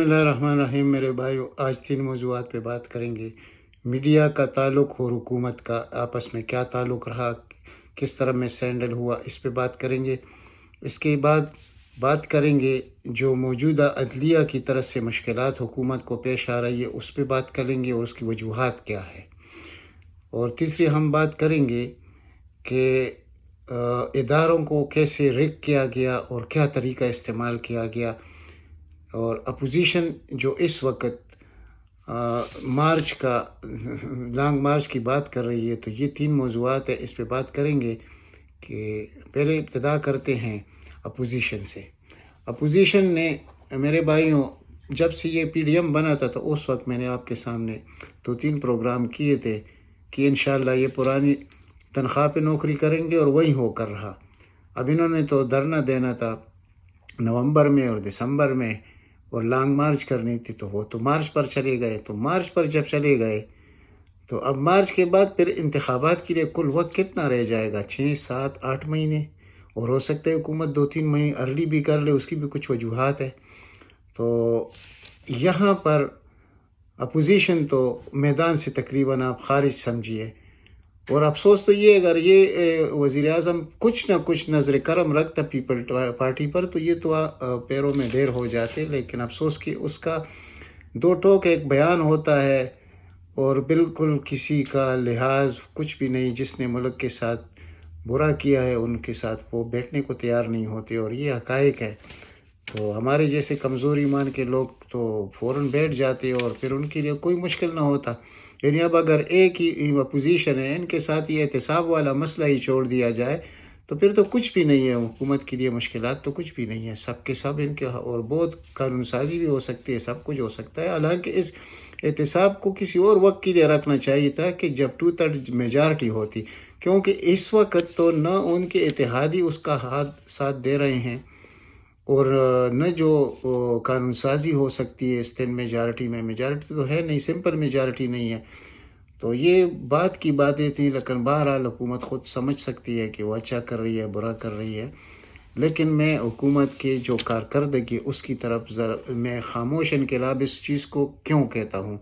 بسم اللہ الرحمن الرحیم میرے بھائیو، آج 3 موضوعات پہ بات کریں گے۔ میڈیا کا تعلق اور حکومت کا آپس میں کیا تعلق رہا، کس طرح میں سینڈل ہوا، اس پہ بات کریں گے۔ اس کے بعد بات کریں گے جو موجودہ عدلیہ کی طرف سے مشکلات حکومت کو پیش آ رہی ہے، اس پہ بات کریں گے اور اس کی وجوہات کیا ہے۔ اور تیسری ہم بات کریں گے کہ اداروں کو کیسے ریگ کیا گیا اور کیا طریقہ استعمال کیا گیا، اور اپوزیشن جو اس وقت مارچ کا لانگ مارچ کی بات کر رہی ہے۔ تو یہ 3 موضوعات ہیں، اس پہ بات کریں گے کہ پہلے ابتدا کرتے ہیں اپوزیشن سے۔ اپوزیشن نے میرے بھائیوں جب سے یہ پی ڈی ایم بنا تھا تو اس وقت میں نے آپ کے سامنے 2-3 پروگرام کیے تھے کہ انشاءاللہ یہ پرانی تنخواہ پہ نوکری کریں گے، اور وہی ہو کر رہا۔ اب انہوں نے تو دھرنا دینا تھا نومبر میں اور دسمبر میں، اور لانگ مارچ کرنی تھی، تو وہ تو مارچ پر چلے گئے۔ تو مارچ پر جب چلے گئے تو اب مارچ کے بعد پھر انتخابات کے لیے کل وقت کتنا رہ جائے گا؟ 6-7-8 مہینے، اور ہو سکتا ہے حکومت 2-3 مہینے ارلی بھی کر لے، اس کی بھی کچھ وجوہات ہے۔ تو یہاں پر اپوزیشن تو میدان سے تقریباً آپ خارج سمجھیے، اور افسوس تو یہ اگر یہ وزیر اعظم کچھ نہ کچھ نظر کرم رکھتا پیپل پارٹی پر تو یہ تو پیروں میں ڈھیر ہو جاتے، لیکن افسوس کہ اس کا 2 ٹوک ایک بیان ہوتا ہے اور بالکل کسی کا لحاظ کچھ بھی نہیں۔ جس نے ملک کے ساتھ برا کیا ہے ان کے ساتھ وہ بیٹھنے کو تیار نہیں ہوتے، اور یہ حقائق ہے۔ تو ہمارے جیسے کمزور ایمان کے لوگ تو فوراً بیٹھ جاتے، اور پھر ان کے لیے کوئی مشکل نہ ہوتا۔ یعنی اب اگر ایک ہی اپوزیشن ہے، ان کے ساتھ یہ احتساب والا مسئلہ ہی چھوڑ دیا جائے تو پھر تو کچھ بھی نہیں ہے، حکومت کے لیے مشکلات تو کچھ بھی نہیں ہے، سب کے سب ان کے، اور بہت قانون سازی بھی ہو سکتی ہے، سب کچھ ہو سکتا ہے۔ حالانکہ اس احتساب کو کسی اور وقت کے لیے رکھنا چاہیے تھا کہ جب 2/3 میجارٹی ہوتی، کیونکہ اس وقت تو نہ ان کے اتحادی اس کا ساتھ دے رہے ہیں، اور نہ جو قانون سازی ہو سکتی ہے اس 10 میجارٹی میں، میجارٹی تو ہے نہیں، سمپل میجارٹی نہیں ہے۔ تو یہ بات کی باتیں تھیں، لیکن بہرحال حکومت خود سمجھ سکتی ہے کہ وہ اچھا کر رہی ہے برا کر رہی ہے۔ لیکن میں حکومت کے جو کارکردگی اس کی طرف میں خاموش انقلاب اس چیز کو کیوں کہتا ہوں،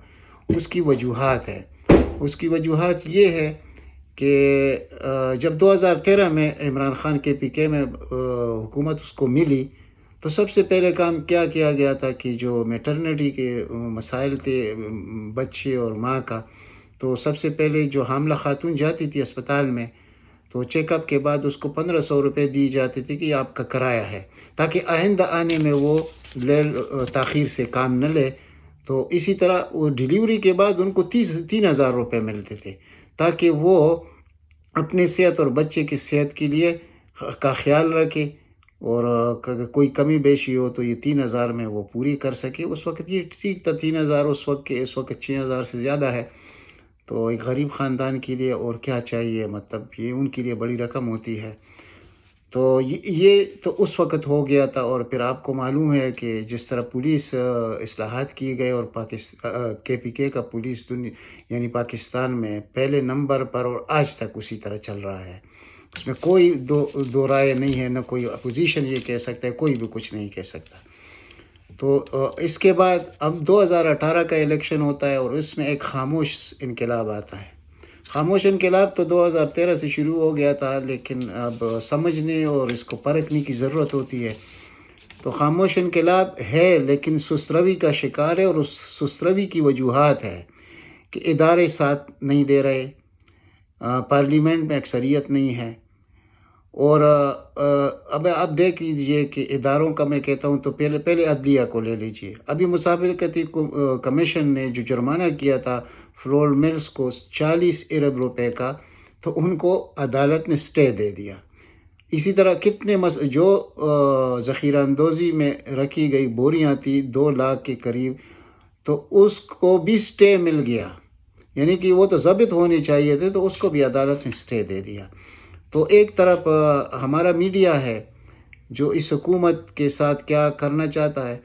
اس کی وجوہات ہے۔ اس کی وجوہات یہ ہے کہ جب 2013 میں عمران خان کے پی کے میں حکومت اس کو ملی تو سب سے پہلے کام کیا کیا گیا تھا کہ جو میٹرنٹی کے مسائل تھے بچے اور ماں کا، تو سب سے پہلے جو حاملہ خاتون جاتی تھی اسپتال میں تو چیک اپ کے بعد اس کو 1500 روپے دی جاتی تھی کہ یہ آپ کا کرایہ ہے، تاکہ آئندہ آنے میں وہ تاخیر سے کام نہ لے۔ تو اسی طرح وہ ڈیلیوری کے بعد ان کو 3000 روپے ملتے تھے، تاکہ وہ اپنی صحت اور بچے کی صحت کے لیے کا خیال رکھے، اور اگر کوئی کمی بیشی ہو تو یہ 3000 میں وہ پوری کر سکے۔ اس وقت یہ ٹھیک تھا، 3000 اس وقت کے، اس وقت 6000 سے زیادہ ہے تو ایک غریب خاندان کے لیے اور کیا چاہیے، مطلب یہ ان کے لیے بڑی رقم ہوتی ہے۔ تو یہ تو اس وقت ہو گیا تھا، اور پھر آپ کو معلوم ہے کہ جس طرح پولیس اصلاحات کیے گئے، اور کے پی کے کا پولیس یعنی پاکستان میں پہلے نمبر پر، اور آج تک اسی طرح چل رہا ہے۔ اس میں کوئی دو رائے نہیں ہے، نہ کوئی اپوزیشن یہ کہہ سکتا ہے، کوئی بھی کچھ نہیں کہہ سکتا۔ تو اس کے بعد اب 2018 کا الیکشن ہوتا ہے، اور اس میں ایک خاموش انقلاب آتا ہے۔ خاموش انقلاب تو 2013 سے شروع ہو گیا تھا، لیکن اب سمجھنے اور اس کو پرکھنے کی ضرورت ہوتی ہے۔ تو خاموش انقلاب ہے لیکن سست روی کا شکار ہے، اور اس سست روی کی وجوہات ہے کہ ادارے ساتھ نہیں دے رہے، پارلیمنٹ میں اکثریت نہیں ہے، اور اب آپ دیکھ لیجئے کہ اداروں کا میں کہتا ہوں تو پہلے عدلیہ کو لے لیجئے۔ ابھی مسابقتی کمیشن نے جو جرمانہ کیا تھا فلور ملز کو 40 ارب روپے کا، تو ان کو عدالت نے سٹے دے دیا۔ اسی طرح کتنے جو ذخیرہ اندوزی میں رکھی گئی بوریاں تھی 2 لاکھ کے قریب، تو اس کو بھی سٹے مل گیا، یعنی کہ وہ تو ضبط ہونے چاہیے تھے، تو اس کو بھی عدالت نے سٹے دے دیا۔ تو ایک طرف ہمارا میڈیا ہے جو اس حکومت کے ساتھ کیا کرنا چاہتا ہے،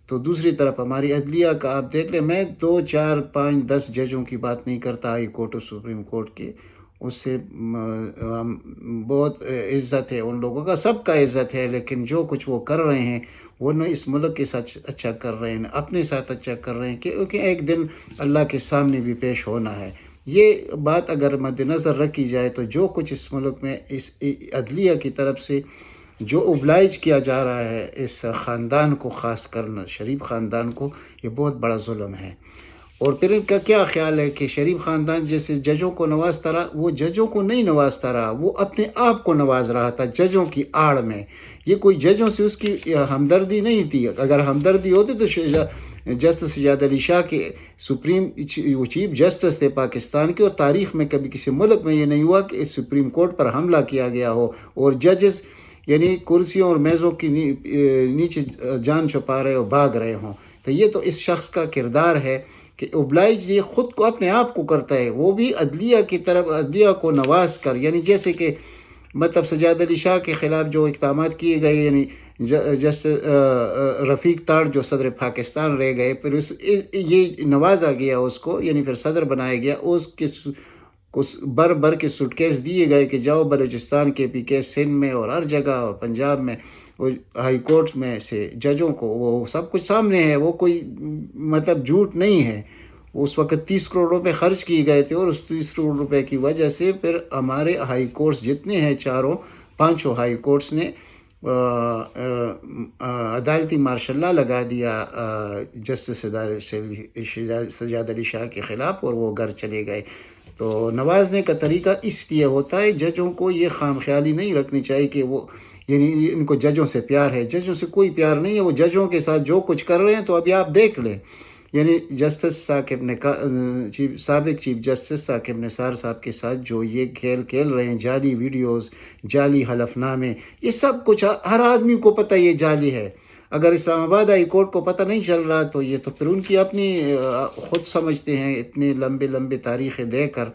تو دوسری طرف ہماری عدلیہ کا آپ دیکھ لیں۔ میں 2 4 5 10 ججوں کی بات نہیں کرتا، ہائی کورٹ اور سپریم کورٹ کی، اس سے بہت عزت ہے ان لوگوں کا، سب کا عزت ہے، لیکن جو کچھ وہ کر رہے ہیں وہ نہ اس ملک کے ساتھ اچھا کر رہے ہیں نہ اپنے ساتھ اچھا کر رہے ہیں، کیونکہ ایک دن اللہ کے سامنے بھی پیش ہونا ہے۔ یہ بات اگر مد نظر رکھی جائے تو جو کچھ اس ملک میں اس عدلیہ کی طرف سے جو اوبلائج کیا جا رہا ہے اس خاندان کو، خاص کر شریف خاندان کو، یہ بہت بڑا ظلم ہے۔ اور پھر ان کا کیا خیال ہے کہ شریف خاندان جیسے ججوں کو نوازتا رہا، وہ ججوں کو نہیں نوازتا رہا، وہ اپنے آپ کو نواز رہا تھا ججوں کی آڑ میں۔ یہ کوئی ججوں سے اس کی ہمدردی نہیں تھی، اگر ہمدردی ہوتی تو جسٹس سجاد علی شاہ کے سپریم چیف جسٹس تھے پاکستان کے، اور تاریخ میں کبھی کسی ملک میں یہ نہیں ہوا کہ سپریم کورٹ پر حملہ کیا گیا ہو اور ججز یعنی کرسیوں اور میزوں کی نیچے جان چھپا رہے ہو، بھاگ رہے ہوں۔ تو یہ تو اس شخص کا کردار ہے کہ اوبلائج یہ خود کو اپنے آپ کو کرتا ہے، وہ بھی عدلیہ کی طرف، عدلیہ کو نواز کر، یعنی جیسے کہ مطلب سجاد علی شاہ کے خلاف جو اقدامات کیے گئے، یعنی جسٹس رفیق تاڑ جو صدر پاکستان رہ گئے، پھر یہ نوازا گیا اس کو، یعنی پھر صدر بنایا گیا، اس کے بر کے سوٹ کیس دیے گئے کہ جاؤ بلوچستان کے پی کے سندھ میں اور ہر جگہ اور پنجاب میں ہائی کورٹ میں سے ججوں کو، وہ سب کچھ سامنے ہے، وہ کوئی مطلب جھوٹ نہیں ہے۔ اس وقت 30 کروڑ روپے خرچ کیے گئے تھے، اور اس 30 کروڑ روپے کی وجہ سے پھر ہمارے ہائی کورٹس جتنے ہیں، پانچوں ہائی کورٹس نے عدالتی مارشل لا لگا دیا جسٹس سجاد علی شاہ کے خلاف، اور وہ گھر چلے گئے۔ تو نوازنے کا طریقہ اس لیے ہوتا ہے، ججوں کو یہ خام خیالی نہیں رکھنی چاہیے کہ وہ یعنی ان کو ججوں سے پیار ہے، ججوں سے کوئی پیار نہیں ہے، وہ ججوں کے ساتھ جو کچھ کر رہے ہیں تو ابھی آپ دیکھ لیں۔ یعنی جسٹس سابق چیف جسٹس ثاقب نثار صاحب کے ساتھ جو یہ کھیل رہے ہیں، جعلی ویڈیوز، جعلی حلف نامے، یہ سب کچھ ہر آدمی کو پتہ یہ جعلی ہے۔ اگر اسلام آباد ہائی کورٹ کو پتہ نہیں چل رہا تو یہ تو پھر ان کی اپنی خود سمجھتے ہیں، اتنے لمبے تاریخیں دے کر،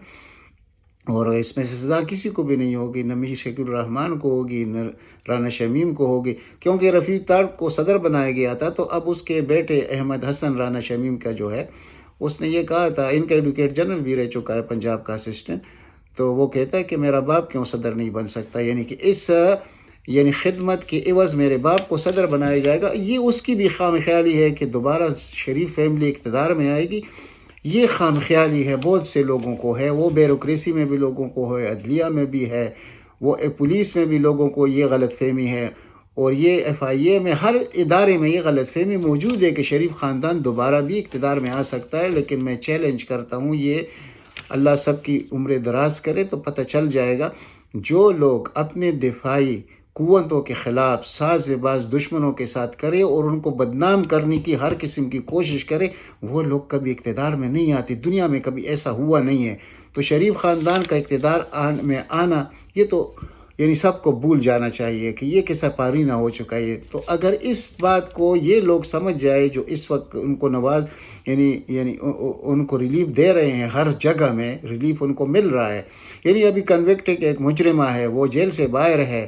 اور اس میں سے سزا کسی کو بھی نہیں ہوگی، نہ میر شکیل الرحمان کو ہوگی، نہ رانا شمیم کو ہوگی، کیونکہ رفیق تاڑ کو صدر بنایا گیا تھا، تو اب اس کے بیٹے احمد حسن رانا شمیم کا جو ہے، اس نے یہ کہا تھا، ان کا ایڈوکیٹ جنرل بھی رہ چکا ہے پنجاب کا اسسٹنٹ، تو وہ کہتا ہے کہ میرا باپ کیوں صدر نہیں بن سکتا، یعنی کہ اس خدمت کے عوض میرے باپ کو صدر بنایا جائے گا۔ یہ اس کی بھی خام خیالی ہے کہ دوبارہ شریف فیملی اقتدار میں آئے گی، یہ خام خیالی ہے، بہت سے لوگوں کو ہے، وہ بیوروکریسی میں بھی لوگوں کو ہے، عدلیہ میں بھی ہے، وہ پولیس میں بھی لوگوں کو یہ غلط فہمی ہے، اور یہ FIA میں ہر ادارے میں یہ غلط فہمی موجود ہے کہ شریف خاندان دوبارہ بھی اقتدار میں آ سکتا ہے۔ لیکن میں چیلنج کرتا ہوں، یہ اللہ سب کی عمر دراز کرے تو پتہ چل جائے گا، جو لوگ اپنے دفاعی قوتوں کے خلاف ساز باز دشمنوں کے ساتھ کرے اور ان کو بدنام کرنے کی ہر قسم کی کوشش کرے، وہ لوگ کبھی اقتدار میں نہیں آتے، دنیا میں کبھی ایسا ہوا نہیں ہے۔ تو شریف خاندان کا اقتدار میں آنا، یہ تو یعنی سب کو بھول جانا چاہیے کہ یہ کیسا پارینہ ہو چکا ہے۔ تو اگر اس بات کو یہ لوگ سمجھ جائے جو اس وقت ان کو یعنی ان کو ریلیف دے رہے ہیں، ہر جگہ میں ریلیف ان کو مل رہا ہے، یعنی ابھی کنوکٹ ایک مجرمہ ہے، وہ جیل سے باہر ہے،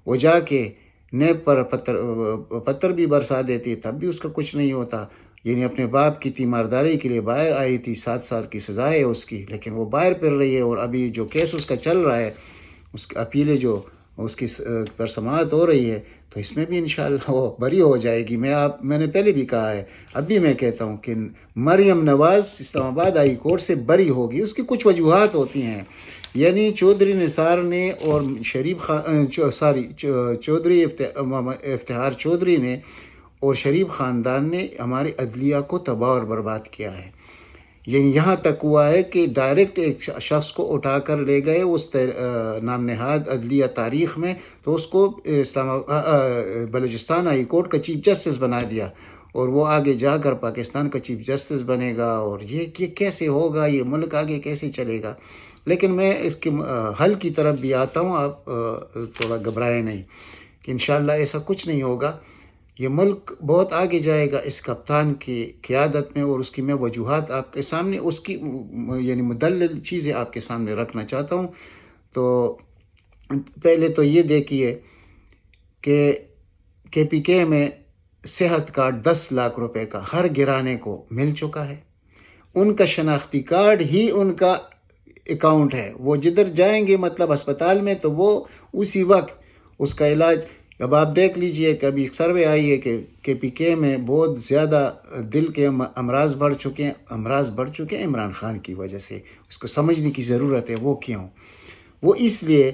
وہ جا کے نیب پر پتھر بھی برسا دیتی، تب بھی اس کا کچھ نہیں ہوتا، یعنی اپنے باپ کی تیمارداری کے لیے باہر آئی تھی، 7 سال کی سزا ہے اس کی، لیکن وہ باہر پھر رہی ہے، اور ابھی جو کیس اس کا چل رہا ہے، اس کی اپیلیں جو اس کی پر سماعت ہو رہی ہے، تو اس میں بھی انشاءاللہ وہ بری ہو جائے گی۔ میں نے پہلے بھی کہا ہے، اب بھی میں کہتا ہوں کہ مریم نواز اسلام آباد ہائی کورٹ سے بری ہوگی۔ اس کی کچھ وجوہات ہوتی ہیں، یعنی چودھری نثار نے اور چودھری افتخار چودھری نے اور شریف خاندان نے ہماری عدلیہ کو تباہ اور برباد کیا ہے۔ یعنی یہاں تک ہوا ہے کہ ڈائریکٹ ایک شخص کو اٹھا کر لے گئے اس نام نہاد عدلیہ تاریخ میں، تو اس کو بلوچستان ہائی کورٹ کا چیف جسٹس بنا دیا، اور وہ آگے جا کر پاکستان کا چیف جسٹس بنے گا، اور یہ کیسے ہوگا، یہ ملک آگے کیسے چلے گا۔ لیکن میں اس کے حل کی طرف بھی آتا ہوں، آپ تھوڑا گھبرائے نہیں کہ انشاءاللہ ایسا کچھ نہیں ہوگا، یہ ملک بہت آگے جائے گا اس کپتان کی قیادت میں، اور اس کی میں وجوہات آپ کے سامنے، اس کی یعنی مدلل چیزیں آپ کے سامنے رکھنا چاہتا ہوں۔ تو پہلے تو یہ دیکھیے کہ KPK میں صحت کارڈ 10 لاکھ روپے کا ہر گرانے کو مل چکا ہے، ان کا شناختی کارڈ ہی ان کا اکاؤنٹ ہے، وہ جدھر جائیں گے مطلب ہسپتال میں، تو وہ اسی وقت اس کا علاج اب آپ دیکھ لیجئے کہ ابھی ایک سروے آئی ہے کہ پی کے میں بہت زیادہ دل کے امراض بڑھ چکے ہیں عمران خان کی وجہ سے. اس کو سمجھنے کی ضرورت ہے وہ کیوں. وہ اس لیے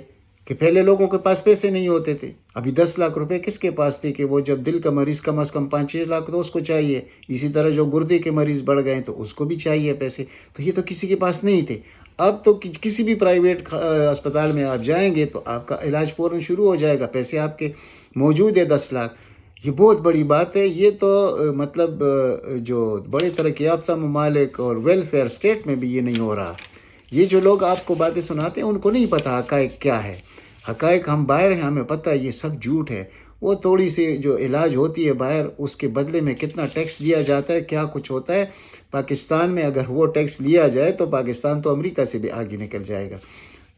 کہ پہلے لوگوں کے پاس پیسے نہیں ہوتے تھے. ابھی 10 لاکھ روپے کس کے پاس تھے کہ وہ جب دل کا مریض کم از کم 5-6 لاکھ تو اس کو چاہیے. اسی طرح جو گردے کے مریض بڑھ گئے تو اس کو بھی چاہیے پیسے. تو یہ تو کسی کے پاس نہیں تھے. اب تو کسی بھی پرائیویٹ اسپتال میں آپ جائیں گے تو آپ کا علاج فوراً شروع ہو جائے گا. پیسے آپ کے موجود ہے 10 لاکھ. یہ بہت بڑی بات ہے. یہ تو مطلب جو بڑے ترقی یافتہ ممالک اور ویلفیئر اسٹیٹ میں بھی یہ نہیں ہو رہا. یہ جو لوگ آپ کو باتیں سناتے ہیں ان کو نہیں پتہ حقائق کیا ہے. حقائق ہم باہر ہیں, ہمیں پتہ ہے یہ سب جھوٹ ہے. وہ تھوڑی سی جو علاج ہوتی ہے باہر اس کے بدلے میں کتنا ٹیکس دیا جاتا ہے, کیا کچھ ہوتا ہے. پاکستان میں اگر وہ ٹیکس لیا جائے تو پاکستان تو امریکہ سے بھی آگے نکل جائے گا.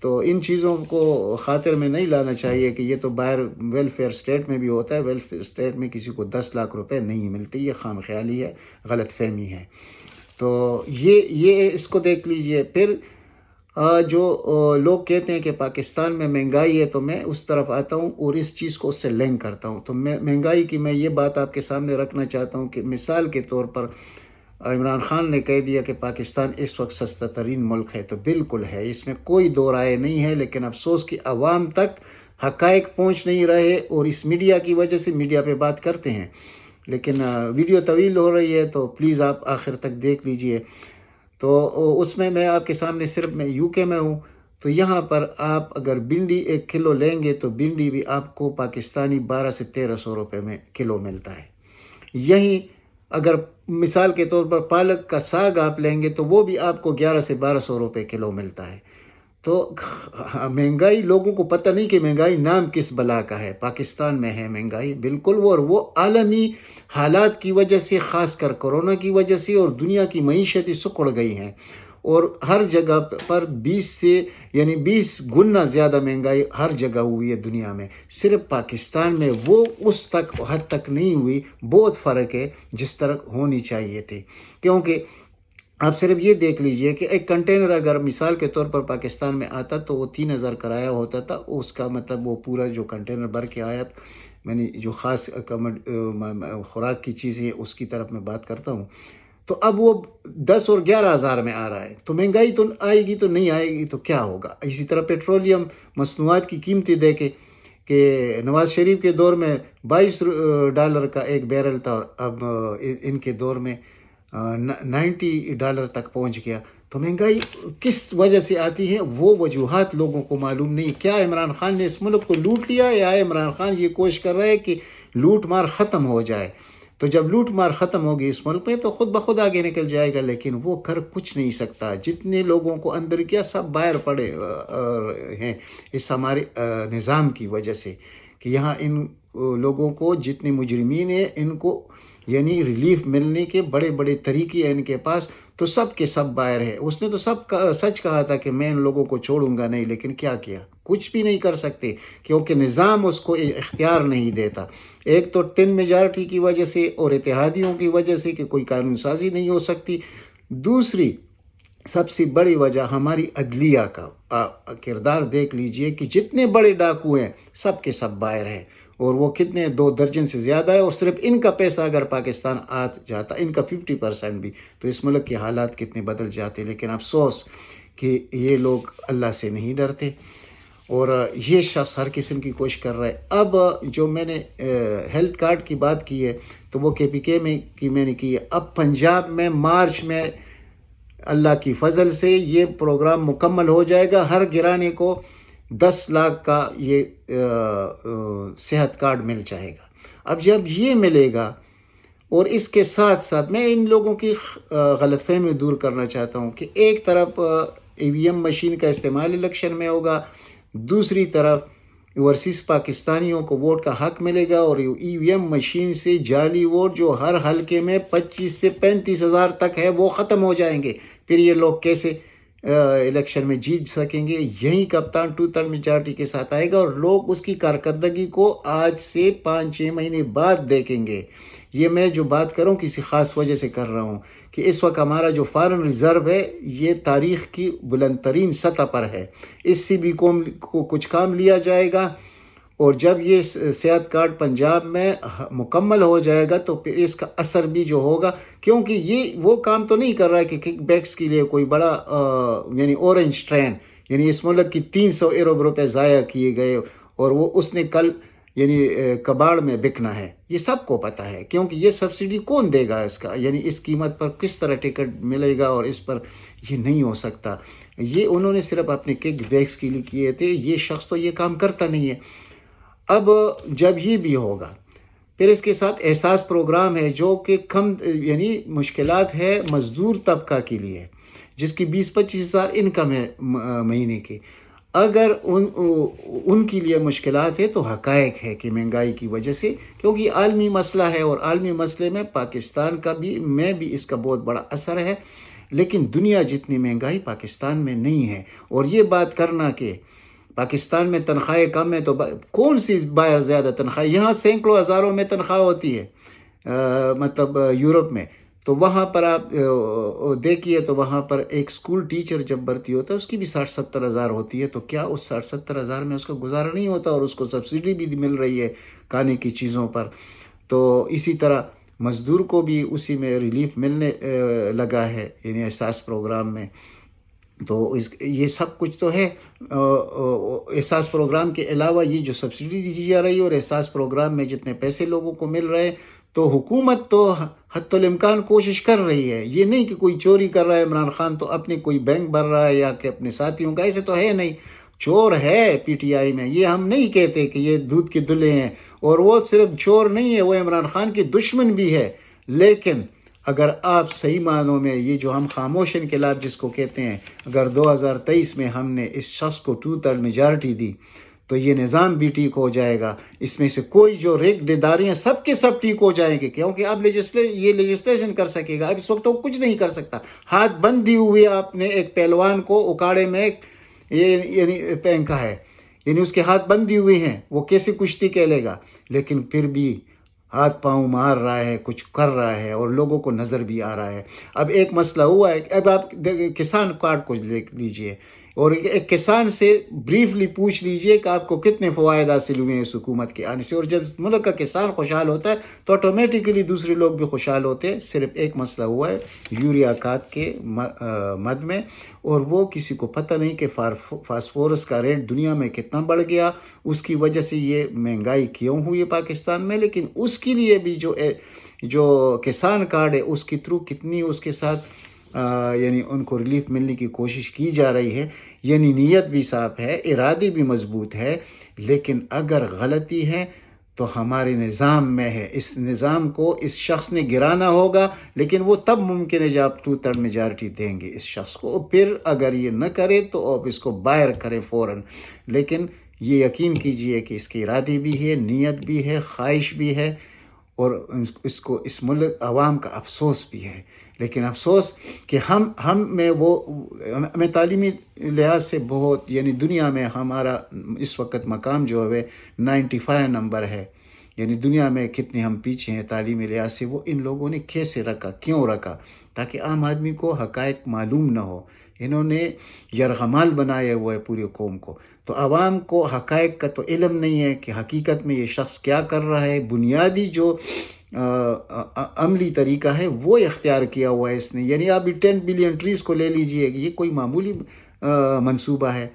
تو ان چیزوں کو خاطر میں نہیں لانا چاہیے کہ یہ تو باہر ویلفیئر اسٹیٹ میں بھی ہوتا ہے. ویلفیئر اسٹیٹ میں کسی کو 10 لاکھ روپے نہیں ملتے. یہ خام خیالی ہے, غلط فہمی ہے. تو یہ اس کو دیکھ لیجئے. پھر جو لوگ کہتے ہیں کہ پاکستان میں مہنگائی ہے تو میں اس طرف آتا ہوں اور اس چیز کو اس سے لنک کرتا ہوں. تو مہنگائی کی میں یہ بات آپ کے سامنے رکھنا چاہتا ہوں کہ مثال کے طور پر عمران خان نے کہہ دیا کہ پاکستان اس وقت سستا ترین ملک ہے. تو بالکل ہے, اس میں کوئی دو رائے نہیں ہے. لیکن افسوس کہ عوام تک حقائق پہنچ نہیں رہے اور اس میڈیا کی وجہ سے میڈیا پہ بات کرتے ہیں. لیکن ویڈیو طویل ہو رہی ہے تو پلیز آپ آخر تک دیکھ لیجئے. تو اس میں آپ کے سامنے صرف میں یو کے میں ہوں تو یہاں پر آپ اگر بھنڈی 1 کلو لیں گے تو بھنڈی بھی آپ کو پاکستانی 1200 سے 1300 روپے میں کلو ملتا ہے. یہیں اگر مثال کے طور پر پالک کا ساگ آپ لیں گے تو وہ بھی آپ کو 1100 سے 1200 روپے کلو ملتا ہے. تو مہنگائی لوگوں کو پتہ نہیں کہ مہنگائی نام کس بلا کا ہے. پاکستان میں ہے مہنگائی بالکل, وہ عالمی حالات کی وجہ سے, خاص کر کورونا کی وجہ سے, اور دنیا کی معیشتیں سکڑ گئی ہیں اور ہر جگہ پر 20 گنا زیادہ مہنگائی ہر جگہ ہوئی ہے دنیا میں. صرف پاکستان میں وہ اس حد تک نہیں ہوئی. بہت فرق ہے جس طرح ہونی چاہیے تھی. کیونکہ آپ صرف یہ دیکھ لیجئے کہ ایک کنٹینر اگر مثال کے طور پر پاکستان میں آتا تو وہ 3000 کرایہ ہوتا تھا. اس کا مطلب وہ پورا جو کنٹینر بھر کے آیا تھا. میں نے جو خاص خوراک کی چیزیں اس کی طرف میں بات کرتا ہوں. تو اب وہ 10 اور 11 ہزار میں آ رہا ہے. تو مہنگائی تو آئے گی تو نہیں آئے گی تو کیا ہوگا. اسی طرح پیٹرولیم مصنوعات کی قیمتیں دیکھیں کہ نواز شریف کے دور میں $22 کا ایک بیرل تھا, اب ان کے دور میں $90 تک پہنچ گیا. تو مہنگائی کس وجہ سے آتی ہے وہ وجوہات لوگوں کو معلوم نہیں. کیا عمران خان نے اس ملک کو لوٹ لیا یا عمران خان یہ کوشش کر رہا ہے کہ لوٹ مار ختم ہو جائے. تو جب لوٹ مار ختم ہوگی اس ملک میں تو خود بخود آگے نکل جائے گا. لیکن وہ کر کچھ نہیں سکتا. جتنے لوگوں کو اندر کیا سب باہر پڑے ہیں اس ہمارے نظام کی وجہ سے کہ یہاں ان لوگوں کو جتنے مجرمین ہیں ان کو یعنی ریلیف ملنے کے بڑے بڑے طریقے ہیں ان کے پاس. تو سب کے سب باہر ہے. اس نے تو سچ کہا تھا کہ میں ان لوگوں کو چھوڑوں گا نہیں, لیکن کیا کیا, کچھ بھی نہیں کر سکتے کیونکہ نظام اس کو اختیار نہیں دیتا. ایک تو 10 میجارٹی کی وجہ سے اور اتحادیوں کی وجہ سے کہ کوئی قانون سازی نہیں ہو سکتی. دوسری سب سے بڑی وجہ ہماری عدلیہ کا کردار دیکھ لیجئے کہ جتنے بڑے ڈاکو ہیں سب کے سب باہر ہیں اور وہ کتنے 2 درجن سے زیادہ ہے. اور صرف ان کا پیسہ اگر پاکستان آ جاتا, ان کا 50% بھی, تو اس ملک کے حالات کتنے بدل جاتے. لیکن افسوس کہ یہ لوگ اللہ سے نہیں ڈرتے اور یہ شخص ہر قسم کی کوشش کر رہا ہے. اب جو میں نے ہیلتھ کارڈ کی بات کی ہے تو وہ کے پی کے میں نے کی ہے. اب پنجاب میں مارچ میں اللہ کی فضل سے یہ پروگرام مکمل ہو جائے گا. ہر گرانے کو 10 لاکھ کا یہ صحت کارڈ مل جائے گا. اب جب یہ ملے گا اور اس کے ساتھ ساتھ میں ان لوگوں کی غلط فہمی دور کرنا چاہتا ہوں کہ ایک طرف EVM مشین کا استعمال الیکشن میں ہوگا, دوسری طرف اوورسیز پاکستانیوں کو ووٹ کا حق ملے گا اور EVM مشین سے جعلی ووٹ جو ہر حلقے میں 25 سے 35 ہزار تک ہے وہ ختم ہو جائیں گے. پھر یہ لوگ کیسے الیکشن میں جیت سکیں گے. یہی کپتان 2/3 میجارٹی کے ساتھ آئے گا اور لوگ اس کی کارکردگی کو آج سے 5-6 مہینے بعد دیکھیں گے. یہ میں جو بات کروں کسی خاص وجہ سے کر رہا ہوں کہ اس وقت ہمارا جو فارن ریزرو ہے یہ تاریخ کی بلند ترین سطح پر ہے. اس سے بھی کچھ کام لیا جائے گا اور جب یہ صحت کارڈ پنجاب میں مکمل ہو جائے گا تو پھر اس کا اثر بھی جو ہوگا، کیونکہ یہ وہ کام تو نہیں کر رہا ہے کہ کک بیکس کے لیے کوئی بڑا یعنی اورنج ٹرین، یعنی اس ملک کی 300 ارب روپے ضائع کیے گئے اور وہ اس نے کل یعنی کباڑ میں بکنا ہے، یہ سب کو پتہ ہے، کیونکہ یہ سبسڈی کون دے گا اس کا، یعنی اس قیمت پر کس طرح ٹکٹ ملے گا، اور اس پر یہ نہیں ہو سکتا۔ یہ انہوں نے صرف اپنے کک بیکس کے لیے کیے تھے، یہ شخص تو یہ کام کرتا نہیں ہے۔ اب جب یہ بھی ہوگا، پھر اس کے ساتھ احساس پروگرام ہے جو کہ کم یعنی مشکلات ہے مزدور طبقہ کے لیے، جس کی 20-25 ہزار انکم ہے مہینے کی۔ اگر ان کے لیے مشکلات ہے تو حقائق ہے کہ مہنگائی کی وجہ سے، کیونکہ یہ عالمی مسئلہ ہے، اور عالمی مسئلے میں پاکستان کا بھی اس کا بہت بڑا اثر ہے، لیکن دنیا جتنی مہنگائی پاکستان میں نہیں ہے۔ اور یہ بات کرنا کہ پاکستان میں تنخواہیں کم ہیں، تو کون سی باہر زیادہ تنخواہ؟ یہاں سینکڑوں ہزاروں میں تنخواہ ہوتی ہے، مطلب یورپ میں، تو وہاں پر آپ دیکھیے تو وہاں پر ایک اسکول ٹیچر جب بھرتی ہوتا ہے اس کی بھی 60-70 ہزار ہوتی ہے، تو کیا اس 60-70 ہزار میں اس کا گزارا نہیں ہوتا؟ اور اس کو سبسڈی بھی مل رہی ہے کھانے کی چیزوں پر۔ تو اسی طرح مزدور کو بھی اسی میں ریلیف ملنے لگا ہے، یعنی احساس پروگرام میں۔ تو یہ سب کچھ تو ہے۔ احساس پروگرام کے علاوہ یہ جو سبسڈی دی جا رہی ہے اور احساس پروگرام میں جتنے پیسے لوگوں کو مل رہے ہیں، تو حکومت تو حتی الامکان کوشش کر رہی ہے، یہ نہیں کہ کوئی چوری کر رہا ہے عمران خان تو اپنے کوئی بینک بھر رہا ہے یا کہ اپنے ساتھیوں کا، ایسے تو ہے نہیں۔ چور ہے پی ٹی آئی میں، یہ ہم نہیں کہتے کہ یہ دودھ کے دلہے ہیں، اور وہ صرف چور نہیں ہے، وہ عمران خان کے دشمن بھی ہے۔ لیکن اگر آپ صحیح معنوں میں یہ جو ہم خاموش انقلاب جس کو کہتے ہیں، اگر 2023 میں ہم نے اس شخص کو 2/3 میجارٹی دی تو یہ نظام بھی ٹھیک ہو جائے گا۔ اس میں سے کوئی جو ریگڈ ادارے ہیں سب کے سب ٹھیک ہو جائیں گے، کیونکہ اب یہ لیجسلیشن کر سکے گا۔ اب اس وقت تو کچھ نہیں کر سکتا، ہاتھ بندی ہوئی آپ نے ایک پہلوان کو اکاڑے میں یعنی پھینکا ہے، یعنی اس کے ہاتھ بندی ہوئے ہیں، وہ کیسے کشتی کھیلے گا؟ لیکن پھر بھی ہاتھ پاؤں مار رہا ہے، کچھ کر رہا ہے، اور لوگوں کو نظر بھی آ رہا ہے۔ اب ایک مسئلہ ہوا ہے، اب آپ کسان کارڈ کو دیکھ لیجئے اور ایک کسان سے بریفلی پوچھ لیجئے کہ آپ کو کتنے فوائد حاصل ہوئے ہیں اس حکومت کے آنے سے، اور جب ملک کا کسان خوشحال ہوتا ہے تو آٹومیٹیکلی دوسرے لوگ بھی خوشحال ہوتے ہیں۔ صرف ایک مسئلہ ہوا ہے یوریا کھاد کے مد میں، اور وہ کسی کو پتہ نہیں کہ فاسفورس کا ریٹ دنیا میں کتنا بڑھ گیا، اس کی وجہ سے یہ مہنگائی کیوں ہوئی پاکستان میں۔ لیکن اس کے لیے بھی جو کسان کارڈ ہے اس کے تھرو کتنی اس کے ساتھ یعنی ان کو ریلیف ملنے کی کوشش کی جا رہی ہے، یعنی نیت بھی صاف ہے، ارادے بھی مضبوط ہے۔ لیکن اگر غلطی ہے تو ہمارے نظام میں ہے، اس نظام کو اس شخص نے گرانا ہوگا، لیکن وہ تب ممکن ہے جب آپ 2/3 میجارٹی دیں گے اس شخص کو۔ پھر اگر یہ نہ کرے تو آپ اس کو باہر کریں فوراً، لیکن یہ یقین کیجئے کہ اس کے ارادے بھی ہے، نیت بھی ہے، خواہش بھی ہے، اور اس کو اس ملک عوام کا افسوس بھی ہے۔ لیکن افسوس کہ ہمیں تعلیمی لحاظ سے بہت یعنی دنیا میں ہمارا اس وقت مقام جو ہے 95 نمبر ہے، یعنی دنیا میں کتنے ہم پیچھے ہیں تعلیمی لحاظ سے۔ وہ ان لوگوں نے کیسے رکھا، کیوں رکھا؟ تاکہ عام آدمی کو حقائق معلوم نہ ہو۔ انہوں نے یرغمال بنایا ہوا ہے پوری قوم کو، تو عوام کو حقائق کا تو علم نہیں ہے کہ حقیقت میں یہ شخص کیا کر رہا ہے۔ بنیادی جو عملی طریقہ ہے وہ اختیار کیا ہوا ہے اس نے، یعنی آپ 10 بلین ٹریز کو لے لیجئے، یہ کوئی معمولی منصوبہ ہے؟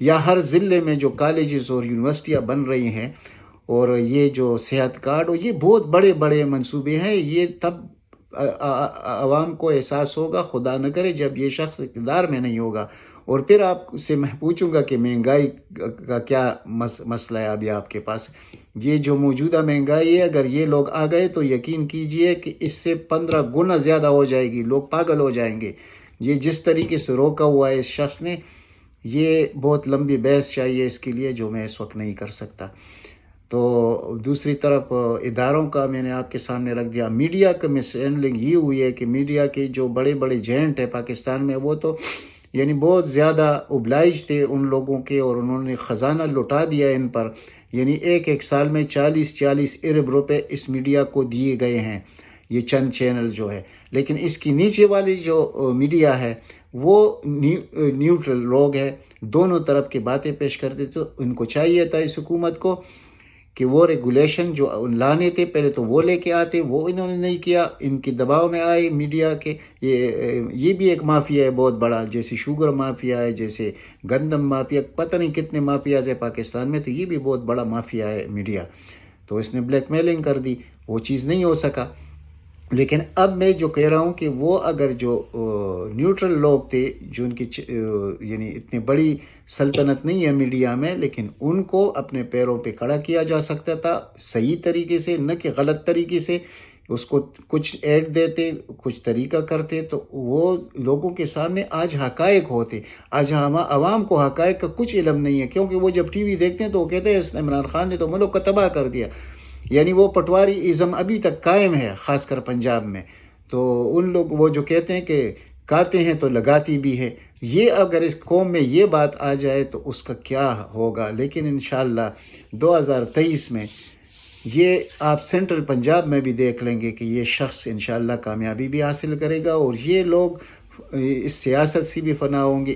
یا ہر ضلع میں جو کالجز اور یونیورسٹیاں بن رہی ہیں، اور یہ جو صحت کارڈ، اور یہ بہت بڑے بڑے منصوبے ہیں، یہ تب عوام کو احساس ہوگا، خدا نہ کرے جب یہ شخص اقتدار میں نہیں ہوگا۔ اور پھر آپ سے میں پوچھوں گا کہ مہنگائی کا کیا مسئلہ ہے ابھی آپ کے پاس؟ یہ جو موجودہ مہنگائی ہے، اگر یہ لوگ آ گئے تو یقین کیجئے کہ اس سے 15 گنا زیادہ ہو جائے گی، لوگ پاگل ہو جائیں گے۔ یہ جس طریقے سے روکا ہوا ہے اس شخص نے، یہ بہت لمبی بحث چاہیے اس کے لیے، جو میں اس وقت نہیں کر سکتا۔ تو دوسری طرف اداروں کا میں نے آپ کے سامنے رکھ دیا۔ میڈیا کا مس ہینڈلنگ یہ ہوئی ہے کہ میڈیا کے جو بڑے بڑے جینٹ ہیں پاکستان میں، وہ تو یعنی بہت زیادہ اوبلائج تھے ان لوگوں کے، اور انہوں نے خزانہ لٹا دیا ان پر، یعنی ایک سال میں 40 ارب روپے اس میڈیا کو دیے گئے ہیں، یہ چند چینل جو ہے۔ لیکن اس کی نیچے والی جو میڈیا ہے وہ نیوٹرل لوگ ہے، دونوں طرف کی باتیں پیش کرتے، تو ان کو چاہیے تھا اس حکومت کو کہ وہ ریگولیشن جو لانے تھے پہلے تو وہ لے کے آتے، وہ انہوں نے نہیں کیا، ان کے دباؤ میں آئے میڈیا کے. یہ بھی ایک مافیا ہے بہت بڑا، جیسے شوگر مافیا ہے، جیسے گندم مافیا، پتہ نہیں کتنے مافیاز ہیں پاکستان میں، تو یہ بھی بہت بڑا مافیا ہے میڈیا. تو اس نے بلیک میلنگ کر دی، وہ چیز نہیں ہو سکا. لیکن اب میں جو کہہ رہا ہوں کہ وہ اگر جو نیوٹرل لوگ تھے، جو ان کی یعنی اتنی بڑی سلطنت نہیں ہے میڈیا میں، لیکن ان کو اپنے پیروں پہ کھڑا کیا جا سکتا تھا صحیح طریقے سے، نہ کہ غلط طریقے سے. اس کو کچھ ایڈ دیتے، کچھ طریقہ کرتے، تو وہ لوگوں کے سامنے آج حقائق ہوتے. آج عوام کو حقائق کا کچھ علم نہیں ہے، کیونکہ وہ جب ٹی وی دیکھتے ہیں تو وہ کہتے ہیں اس عمران خان نے تو ملک کو تباہ کر دیا. یعنی وہ پٹواری ازم ابھی تک قائم ہے، خاص کر پنجاب میں. تو ان لوگ وہ جو کہتے ہیں کہ کاتے ہیں تو لگاتی بھی ہے، یہ اگر اس قوم میں یہ بات آ جائے تو اس کا کیا ہوگا. لیکن انشاءاللہ 2023 میں یہ آپ سینٹرل پنجاب میں بھی دیکھ لیں گے کہ یہ شخص انشاءاللہ کامیابی بھی حاصل کرے گا، اور یہ لوگ اس سیاست سے بھی فنا ہوں گے.